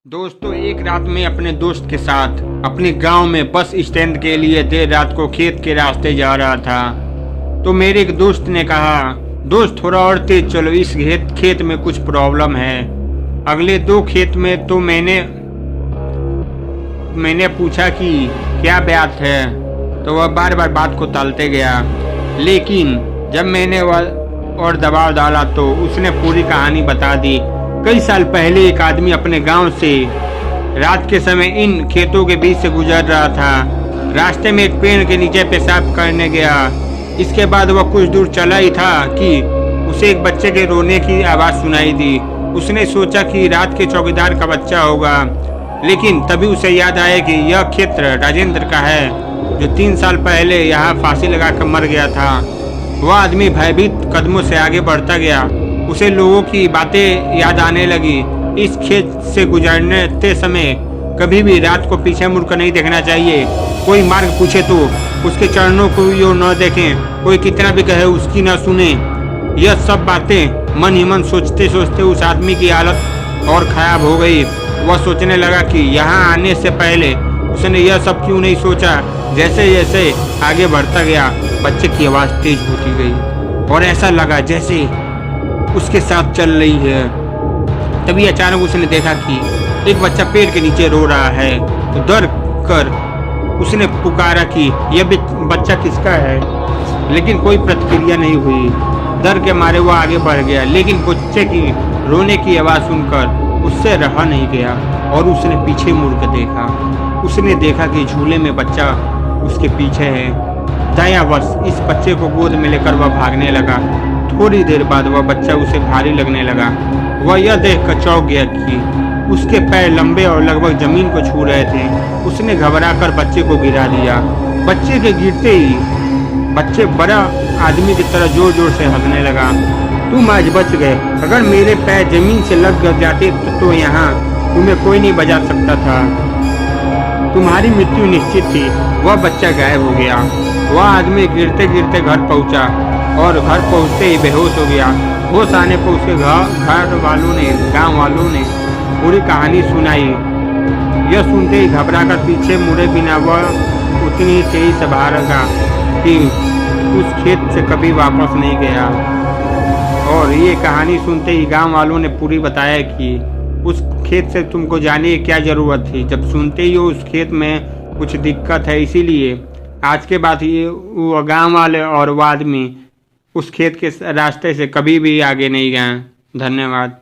दोस्तों, एक रात में अपने दोस्त के साथ अपने गांव में बस स्टैंड के लिए देर रात को खेत के रास्ते जा रहा था। तो मेरे एक दोस्त ने कहा, दोस्त थोड़ा और तेज चलो, इस खेत में कुछ प्रॉब्लम है। अगले 2 खेत में तो मैंने पूछा कि क्या बात है, तो वह बार बार बात को टालते गया। लेकिन जब मैंने वह और दबाव डाला तो उसने पूरी कहानी बता दी। कई साल पहले एक आदमी अपने गांव से रात के समय इन खेतों के बीच से गुजर रहा था। रास्ते में एक पेड़ के नीचे पेशाब करने गया। इसके बाद वह कुछ दूर चला ही था कि उसे एक बच्चे के रोने की आवाज़ सुनाई दी। उसने सोचा कि रात के चौकीदार का बच्चा होगा, लेकिन तभी उसे याद आया कि यह क्षेत्र राजेंद्र का है, जो 3 साल पहले यहाँ फांसी लगाकर मर गया था। वह आदमी भयभीत कदमों से आगे बढ़ता गया। उसे लोगों की बातें याद आने लगी। इस खेत से गुजरते समय कभी भी रात को पीछे मुड़कर नहीं देखना चाहिए। कोई मार्ग पूछे तो उसके चरणों को यो न देखें, कोई कितना भी कहे उसकी न सुने। यह सब बातें मन ही मन सोचते सोचते उस आदमी की हालत और खराब हो गई। वह सोचने लगा कि यहाँ आने से पहले उसने यह सब क्यों नहीं सोचा। जैसे जैसे आगे बढ़ता गया, बच्चे की आवाज़ तेज होती गई और ऐसा लगा जैसे उसके साथ चल रही है। तभी अचानक उसने देखा कि एक बच्चा पेड़ के नीचे रो रहा है। तो डर कर उसने पुकारा कि यह बच्चा किसका है, लेकिन कोई प्रतिक्रिया नहीं हुई। डर के मारे वो आगे बढ़ गया, लेकिन बच्चे की रोने की आवाज़ सुनकर उससे रहा नहीं गया और उसने पीछे मुड़कर देखा। उसने देखा कि झूले में बच्चा उसके पीछे है। दयावश इस बच्चे को गोद में लेकर वह भागने लगा। थोड़ी देर बाद वह बच्चा उसे भारी लगने लगा। वह यह देखकर चौंक गया कि उसके पैर लंबे और लगभग जमीन को छू रहे थे। उसने घबराकर बच्चे को गिरा दिया। बच्चे के गिरते ही बच्चे बड़ा आदमी की तरह जोर जोर से हंसने लगा। तुम आज बच गए, अगर मेरे पैर जमीन से लग जाते तो यहाँ तुम्हें कोई नहीं बचा सकता था। तुम्हारी मृत्यु निश्चित थी। वह बच्चा गायब हो गया। वह आदमी गिरते गिरते घर पहुंचा और घर पहुंचते ही बेहोश हो गया। होश आने पर उसके गांव वालों ने पूरी कहानी सुनाई। यह सुनते ही घबराकर पीछे मुड़े बिना वह उतनी ही तेजी से भागा कि उस खेत से कभी वापस नहीं गया। और ये कहानी सुनते ही गांव वालों ने पूरी बताया कि उस खेत से तुमको जाने की क्या ज़रूरत थी, जब सुनते ही उस खेत में कुछ दिक्कत है, इसीलिए आज के बाद ये वो गांव वाले और वो आदमी उस खेत के रास्ते से कभी भी आगे नहीं गए। धन्यवाद।